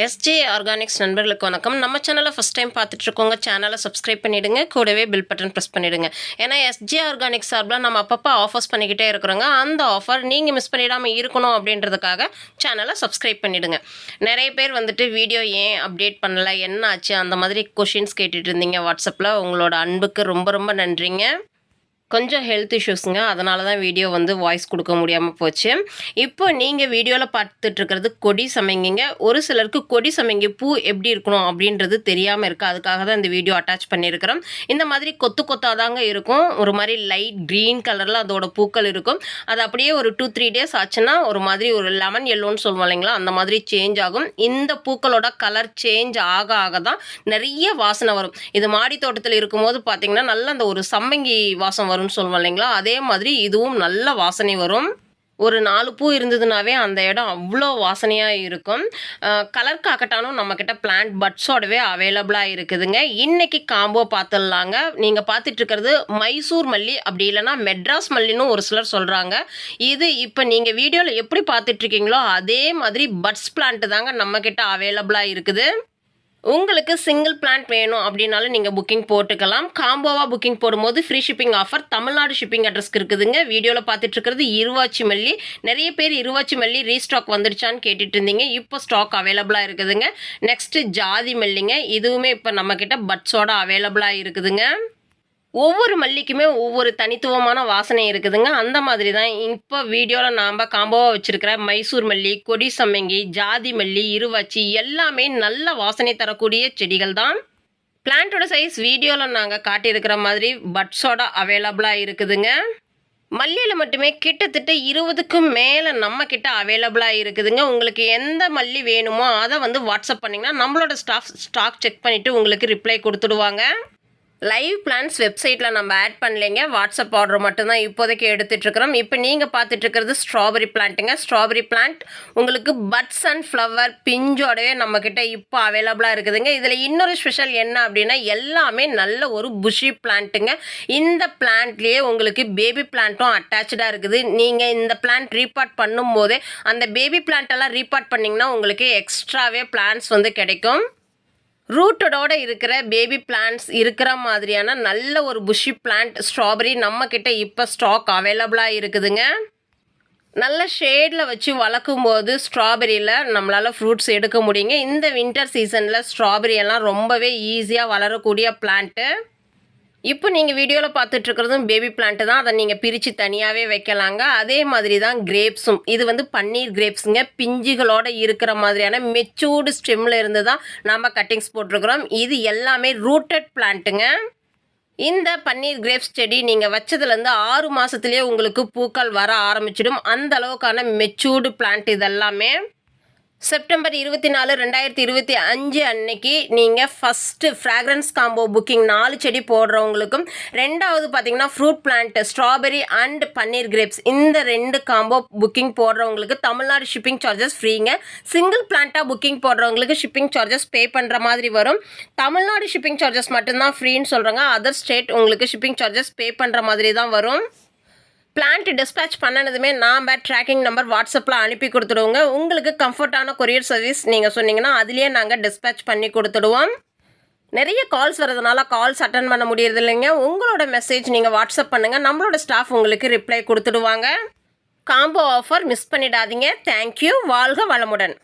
SJ organics நண்பர்களுக்கு வணக்கம். நம்ம சேனலை ஃபஸ்ட் டைம் பார்த்துட்டு இருக்கோங்க, சேனலை சப்ஸ்கிரைப் பண்ணிவிடுங்க, கூடவே பில் பட்டன் ப்ரெஸ் பண்ணிவிடுங்க. ஏன்னா எஸ்ஜே ஆர்கானிக்ஸ் சார்பில் நம்ம அப்பப்போ ஆஃபர்ஸ் பண்ணிக்கிட்டே இருக்கிறோங்க. அந்த ஆஃபர் நீங்கள் மிஸ் பண்ணிடாமல் இருக்கணும் அப்படின்றதுக்காக சேனலை சப்ஸ்கிரைப் பண்ணிவிடுங்க. நிறைய பேர் வந்துட்டு வீடியோ ஏன் அப்டேட் பண்ணலை, என்ன ஆச்சு, அந்த மாதிரி கொஷின்ஸ் கேட்டுட்டு இருந்தீங்க வாட்ஸ்அப்பில். உங்களோட அன்புக்கு ரொம்ப ரொம்ப நன்றிங்க. கொஞ்சம் ஹெல்த் இஷ்யூஸுங்க, அதனால தான் வீடியோ வாய்ஸ் கொடுக்க முடியாமல் போச்சு. இப்போ நீங்கள் வீடியோவில் பார்த்துட்ருக்கிறது கொடி சமைங்கிங்க. ஒரு சிலருக்கு கொடி சமைங்கி பூ எப்படி இருக்கணும் அப்படின்றது தெரியாமல் இருக்குது. அதுக்காக தான் இந்த வீடியோ அட்டாச் பண்ணியிருக்கிறோம். இந்த மாதிரி கொத்து கொத்தாக தாங்க இருக்கும். ஒரு மாதிரி லைட் க்ரீன் கலரில் அதோட பூக்கள் இருக்கும். அது அப்படியே ஒரு 2-3 டேஸ் ஆச்சுன்னா ஒரு மாதிரி ஒரு லெமன் எல்லோன்னு சொல்லுவோம் இல்லைங்களா, அந்த மாதிரி சேஞ்ச் ஆகும். இந்த பூக்களோட கலர் சேஞ்ச் ஆக தான் நிறைய வாசனை வரும். இது மாடி தோட்டத்தில் இருக்கும்போது பார்த்தீங்கன்னா நல்ல அந்த ஒரு சம்மங்கி வாசம் வரும் சொல்லுவோம் இல்லைங்களா, அதே மாதிரி இதுவும் நல்ல வாசனை வரும். ஒரு 4 பூ இருந்ததுனாவே அந்த இடம் அவ்வளோ வாசனையாக இருக்கும். கலர் காக்கட்டானும் நம்மக்கிட்ட பிளான்ட் பட்ஸோடவே அவைலபிளாக இருக்குதுங்க. இன்றைக்கி காம்போ பார்த்துடலாங்க. நீங்கள் பார்த்துட்ருக்கிறது மைசூர் மல்லி, அப்படி இல்லைனா மெட்ராஸ் மல்லின்னு ஒரு சிலர் சொல்கிறாங்க. இது இப்போ நீங்கள் வீடியோவில் எப்படி பார்த்துட்ருக்கீங்களோ அதே மாதிரி பட்ஸ் பிளான்ட்டு தாங்க நம்மக்கிட்ட அவைலபிளாக இருக்குது. உங்களுக்கு சிங்கிள் பிளான்ட் வேணும் அப்படின்னாலும் நீங்கள் புக்கிங் போட்டுக்கலாம். காம்போவாக புக்கிங் போடும்போது free shipping offer Tamil Nadu shipping அட்ரஸ்க்கு இருக்குதுங்க. வீடியோவில் பார்த்துட்டு இருக்கிறது இருவாச்சி மல்லி. நிறைய பேர் இருவாச்சி மல்லி ரீஸ்டாக் வந்துடுச்சான்னு கேட்டுட்டு இருந்தீங்க. இப்போ ஸ்டாக் அவைலபிளாக இருக்குதுங்க. நெக்ஸ்ட்டு ஜாதி மல்லிங்க, இதுவுமே இப்போ நம்மக்கிட்ட பட்ஸோட அவைலபிளாக இருக்குதுங்க. ஒவ்வொரு மல்லிக்குமே ஒவ்வொரு தனித்துவமான வாசனை இருக்குதுங்க. அந்த மாதிரி தான் இப்போ வீடியோவில் நாம் காம்போவாக வச்சுருக்கிற மைசூர் மல்லி, கொடி சம்மங்கி, ஜாதி மல்லி, இருவாச்சி எல்லாமே நல்ல வாசனை தரக்கூடிய செடிகள் தான். பிளான்ட்டோட சைஸ் வீடியோவில் நாங்கள் காட்டியிருக்கிற மாதிரி பட்ஸோட அவைலபிளாக இருக்குதுங்க. மல்லியில் மட்டுமே கிட்டத்தட்ட 20க்கும் மேலே நம்மக்கிட்ட அவைலபிளாக இருக்குதுங்க. உங்களுக்கு எந்த மல்லி வேணுமோ அதை வாட்ஸ்அப் பண்ணிங்கன்னா நம்மளோட ஸ்டாக் செக் பண்ணிவிட்டு உங்களுக்கு ரிப்ளை கொடுத்துடுவாங்க. லைவ் பிளான்ஸ் வெப்சைட்டில் நம்ம ஆட் பண்ணலைங்க, வாட்ஸ்அப் ஆர்டர் மட்டும்தான் இப்போதைக்கு எடுத்துகிட்ருக்குறோம். இப்போ நீங்கள் பார்த்துட்ருக்கிறது ஸ்ட்ராபெரி பிளான்ட்டுங்க. ஸ்ட்ராபெரி பிளான்ட் உங்களுக்கு பட்ஸ் அண்ட் ஃப்ளவர் பிஞ்சோடவே நம்மக்கிட்ட இப்போ அவைலபிளாக இருக்குதுங்க. இதில் இன்னொரு ஸ்பெஷல் என்ன அப்படின்னா எல்லாமே நல்ல ஒரு புஷி பிளான்ட்டுங்க. இந்த பிளான்ட்லேயே உங்களுக்கு பேபி பிளான்ட்டும் அட்டாச்சாக இருக்குது. நீங்கள் இந்த பிளான்ட் ரீபார்ட் பண்ணும்போதே அந்த பேபி பிளான்ட்டெல்லாம் ரீபார்ட் பண்ணிங்கன்னா உங்களுக்கு எக்ஸ்ட்ராவே பிளான்ஸ் கிடைக்கும். ரூட்டடோடு இருக்கிற பேபி பிளான்ட்ஸ் இருக்கிற மாதிரியான நல்ல ஒரு புஷி பிளான்ட் ஸ்ட்ராபெரி நம்மக்கிட்ட இப்போ ஸ்டாக் அவைலபிளாக இருக்குதுங்க. நல்ல ஷேடில் வச்சு வளர்க்கும் போது ஸ்ட்ராபெரியில் நம்மளால் ஃப்ரூட்ஸ் எடுக்க முடியுங்க. இந்த வின்டர் சீசனில் ஸ்ட்ராபெரி எல்லாம் ரொம்பவே ஈஸியாக வளரக்கூடிய பிளான்ட்டு. இப்போ நீங்கள் வீடியோவில் பார்த்துட்ருக்கிறதும் பேபி பிளான்ட்டு தான். அதை நீங்கள் பிரித்து தனியாகவே வைக்கலாங்க. அதே மாதிரி தான் கிரேப்ஸும். இது பன்னீர் கிரேப்ஸுங்க. பிஞ்சுகளோடு இருக்கிற மாதிரியான மெச்சூர்டு ஸ்டெம்மில் இருந்து தான் நம்ம கட்டிங்ஸ் போட்டிருக்கிறோம். இது எல்லாமே ரூட்டட் பிளான்ட்டுங்க. இந்த பன்னீர் கிரேப்ஸ் செடி நீங்கள் வச்சதுலேருந்து 6 மாதத்துலேயே உங்களுக்கு பூக்கள் வர ஆரம்பிச்சிடும். அந்த அளவுக்கான மெச்சூர்டு பிளான்ட் இதெல்லாமே. செப்டம்பர் 24, 2025 அன்னைக்கு நீங்கள் ஃபஸ்ட்டு ஃப்ராக்ரன்ஸ் காம்போ புக்கிங் 4 செடி போடுறவங்களுக்கும், ரெண்டாவது பார்த்தீங்கன்னா ஃப்ரூட் பிளான்ட் ஸ்ட்ராபெரி அண்ட் பன்னீர் கிரேப்ஸ் இந்த 2 காம்போ புக்கிங் போடுறவங்களுக்கு தமிழ்நாடு ஷிப்பிங் சார்ஜஸ் ஃப்ரீங்க. சிங்கிள் பிளான்ட்டாக புக்கிங் போடுறவங்களுக்கு ஷிப்பிங் சார்ஜஸ் பே பண்ணுற மாதிரி வரும். தமிழ்நாடு ஷிப்பிங் சார்ஜஸ் மட்டும்தான் ஃப்ரீன்னு சொல்கிறாங்க. அதர் ஸ்டேட் உங்களுக்கு ஷிப்பிங் சார்ஜஸ் பே பண்ணுற மாதிரி தான் வரும். பிளான்ட் டிஸ்பேச் பண்ணனதுமே நாம் ட்ராக்கிங் நம்பர் வாட்ஸ்அப்பில் அனுப்பி கொடுத்துடுவோங்க. உங்களுக்கு கம்ஃபர்டான கொரியர் சர்வீஸ் நீங்கள் சொன்னீங்கன்னா அதுலேயே நாங்கள் டிஸ்பேச் பண்ணி கொடுத்துடுவோம். நிறைய கால்ஸ் வரதுனால கால்ஸ் அட்டன் பண்ண முடியறது இல்லைங்க. உங்களோட மெசேஜ் நீங்கள் வாட்ஸ்அப் பண்ணுங்கள், நம்மளோட ஸ்டாஃப் உங்களுக்கு ரிப்ளை கொடுத்துடுவாங்க. காம்போ ஆஃபர் மிஸ் பண்ணிடாதீங்க. தேங்க்யூ. வாழ்க வளமுடன்.